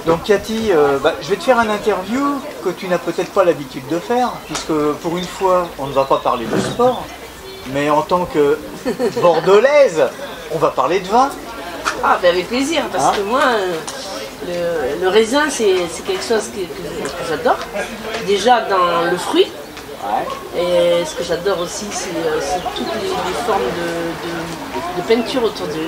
Donc Cathy, je vais te faire un interview que tu n'as peut-être pas l'habitude de faire, puisque pour une fois, on ne va pas parler de sport, mais en tant que bordelaise, on va parler de vin. Ah, ben avec plaisir, parce que moi, le raisin, c'est quelque chose que j'adore. Déjà dans le fruit, et ce que j'adore aussi, c'est toutes les formes de peinture autour du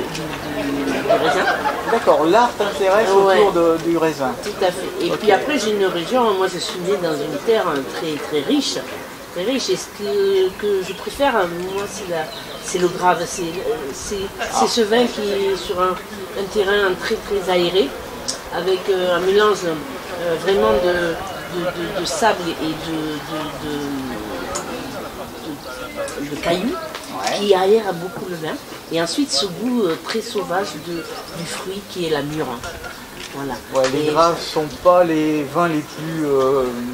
raisin. D'accord, l'art t'intéresse autour du raisin. Tout à fait. Et puis après, j'ai une région, moi je suis née dans une terre très riche. Très riche. Et ce que je préfère, moi, c'est le grave. C'est ce vin qui est sur un terrain très aéré, avec un mélange vraiment de sable et de cailloux, qui aère beaucoup le vin. Et ensuite ce goût très sauvage du fruit qui est la mûre. Voilà. Ouais, les graves ne sont pas les vins les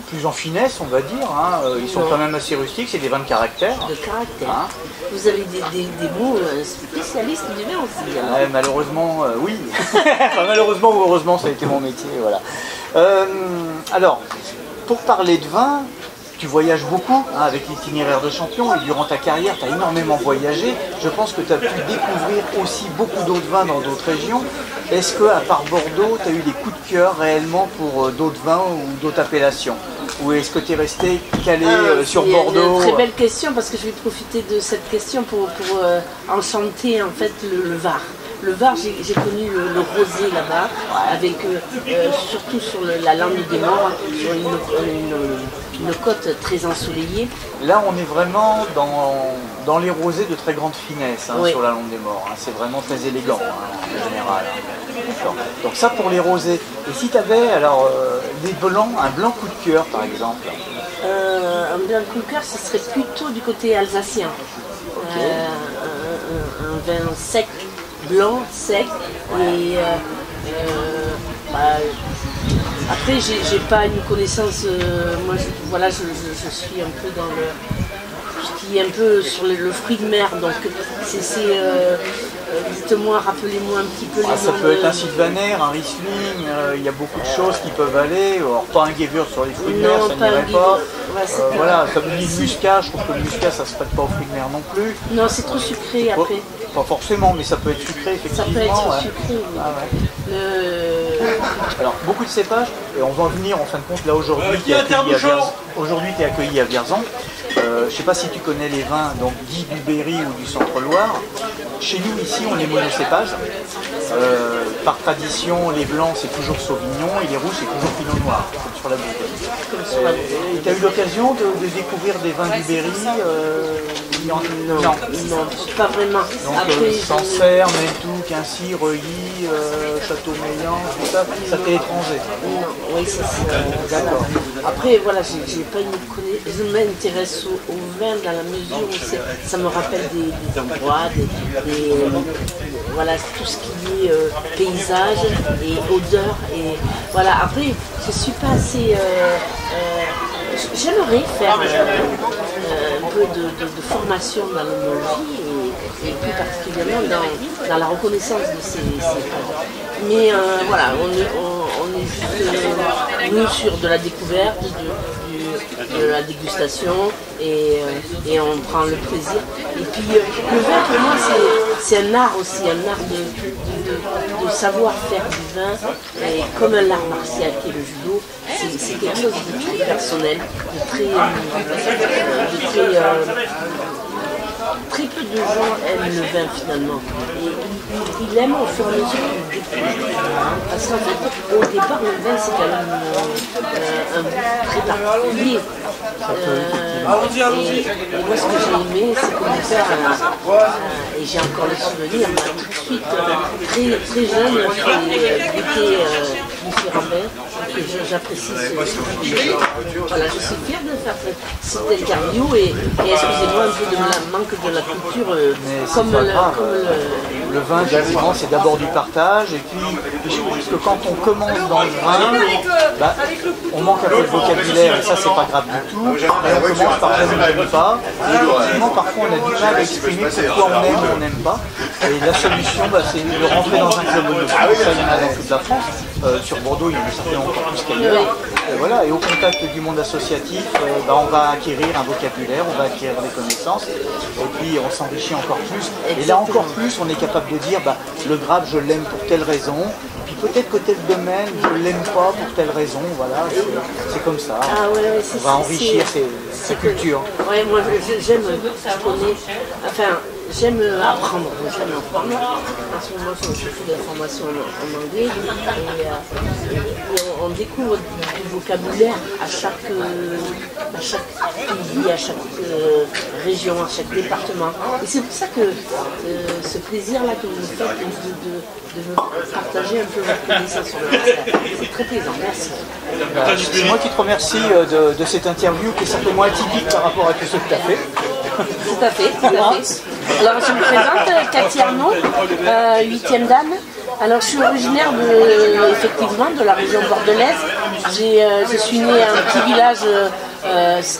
plus en finesse, on va dire. Hein. Ils sont quand même assez rustiques, c'est des vins de caractère. De caractère. Hein. Vous avez des mots spécialistes du vin aussi. Ouais, malheureusement, oui. Enfin, malheureusement ou heureusement, ça a été mon métier. Voilà. Alors, pour parler de vin, tu voyages beaucoup avec l'itinéraire de champion et durant ta carrière, tu as énormément voyagé. Je pense que tu as pu découvrir aussi beaucoup d'autres vins dans d'autres régions. Est-ce que, à part Bordeaux, tu as eu des coups de cœur réellement pour d'autres vins ou d'autres appellations? Ou est-ce que tu es resté calé sur Bordeaux? C'est une très belle question, parce que je vais profiter de cette question pour enchanter en fait le Var. Le Var, j'ai connu le rosé là-bas, avec surtout sur la Lande des Morts, sur une côte très ensoleillée. Là, on est vraiment dans les rosés de très grande finesse sur la Lande des Morts. Hein. C'est vraiment très élégant en général. Donc ça pour les rosés. Et si tu avais alors des blancs, un blanc coup de cœur par exemple? Un blanc coup de cœur, ce serait plutôt du côté alsacien. Un vin sec, blanc, sec. Et après, j'ai pas une connaissance. Moi, je suis un peu dans ce qui est un peu sur le fruit de mer. Donc, dites-moi, rappelez-moi un petit peu les noms. Ça peut être un sylvaner, un riesling, il y a beaucoup de choses qui peuvent aller. Alors, pas un gewürz sur les fruits de mer, ça n'irait pas. Voilà, comme dit le muscat, je trouve que le muscat, ça se prête pas aux fruits de mer non plus. Non, c'est trop sucré après. Pas forcément, mais ça peut être sucré, effectivement. Ça peut être sucré, oui. Alors, beaucoup de cépages, et on va en venir en fin de compte là aujourd'hui, tu es accueilli à Vierzon. Je ne sais pas si tu connais les vins donc Guy du Berry ou du Centre-Loire. Chez nous, ici, on est monocépage. Par tradition, les blancs, c'est toujours Sauvignon, et les rouges, c'est toujours Pinot Noir, comme sur la bouteille. Et tu as eu l'occasion de découvrir des vins du Berry Non, pas vraiment. Donc Sancerre, Mentou, Quincy, Reuilly, Châteaumeillan, tout ça, ça t'est étranger? Non, oui, ça c'est... D'accord. Après, voilà, j'ai pas une connaissance. Je m'intéresse au vin dans la mesure où ça me rappelle des endroits, voilà, tout ce qui est paysage et odeur. Et voilà, après, je suis pas assez... j'aimerais faire un peu de formation dans l'œnologie et plus particulièrement dans la reconnaissance de ces produits. Mais voilà, on est juste nous sur de la découverte, de la dégustation et on prend le plaisir. Et puis le vin pour moi c'est un art aussi, un art de savoir faire du vin, et comme un art martial qui est le judo, c'est quelque chose de très personnel, très peu de gens aiment le vin finalement. Et ils l'aiment au fur et à mesure qu'ils découvrent. Parce qu'en fait, au départ, le vin c'est quand même un goût très particulier. Et moi ce que j'ai aimé, c'est que mon père, et j'ai encore le souvenir, m'a tout de suite, très jeune, fait goûter différents vins. Et j'apprécie voilà, je suis fière de faire cette interview et excusez-moi un peu de manque de la culture comme Le vin, effectivement, c'est d'abord du partage, et puis je pense que quand on commence dans le vin, bah, on manque un peu de vocabulaire, et ça c'est pas grave du tout. Et on commence par j'aime pas, et effectivement parfois on a du mal à exprimer pourquoi on aime ou on n'aime pas. Et la solution, bah, c'est de rentrer dans un club de ça, il y en a dans toute la France. Sur Bordeaux, il y en a certainement encore plus qu'ailleurs. Et voilà, et au contact du monde associatif, bah, on va acquérir un vocabulaire, on va acquérir des connaissances, et puis on s'enrichit encore plus. Et là encore plus, on est capable de dire, bah, le grappe, je l'aime pour telle raison, puis peut-être que tel domaine, je l'aime pas pour telle raison, voilà, c'est comme ça. Ah ouais, on va enrichir sa culture. Ouais, moi j'aime, je connais, enfin, j'aime apprendre. En ce moment, je fais de la formation en anglais et on découvre du vocabulaire à chaque pays, à chaque région, à chaque département. Et c'est pour ça que ce plaisir-là que vous faites de partager un peu votre connaissance sur le français, c'est très plaisant. Merci. C'est moi qui te remercie de cette interview qui est certainement atypique par rapport à tout ce que tu as fait. Tout à fait, tout à fait. Alors je me présente, Cathy Arnaud, 8e dame. Alors je suis originaire effectivement de la région bordelaise. Je suis née à un petit village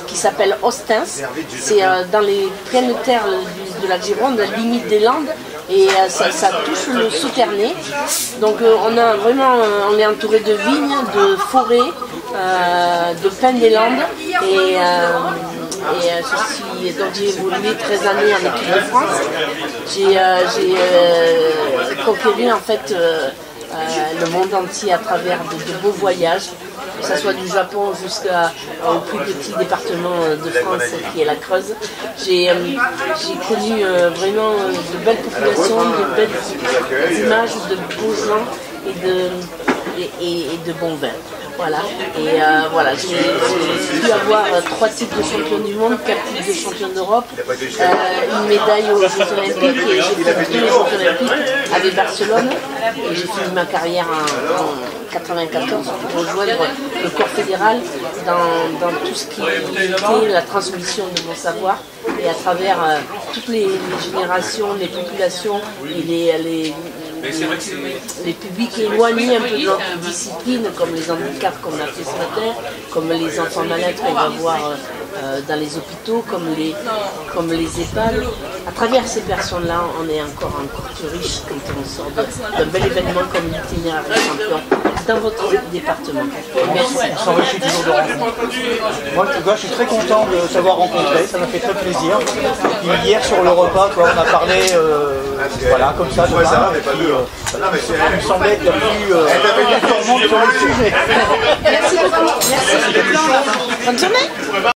qui s'appelle Ostens. C'est dans les pleines terres de la Gironde, la limite des Landes. Et ça touche le Sauternay. Donc on est entouré de vignes, de forêts, de plaines des Landes. Donc j'ai évolué 13 années en équipe de France. J'ai conquéri en fait le monde entier à travers de beaux voyages, que ce soit du Japon jusqu'au plus petit département de France qui est la Creuse. J'ai connu vraiment de belles populations, de belles images, de beaux gens et de bons vins. Voilà, et voilà, j'ai pu avoir 3 titres de champion du monde, 4 titres de champion d'Europe, une médaille aux Jeux Olympiques, et j'ai fait 2 Jeux Olympiques avec Barcelone. Et j'ai fini ma carrière en 1994 pour rejoindre le corps fédéral dans tout ce qui était la transmission de mon savoir, et à travers toutes les générations, les populations et les publics éloignés un peu de notre discipline, comme les handicaps qu'on a fait ce matin, comme les enfants malades qu'on va voir dans les hôpitaux, comme les EHPAD. À travers ces personnes-là, on est encore plus riche quand on sort d'un bel événement comme l'itinéraire des champions dans votre département. Merci. On s'enrichit toujours de rencontres. Moi, en tout cas, je suis très content de t'avoir rencontré, ça m'a fait très plaisir. Et puis, hier sur le repas, on a parlé voilà, comme ça de vin, et puis il me semblait être la plus performante sur le sujet. Merci beaucoup. Merci. Bonne journée.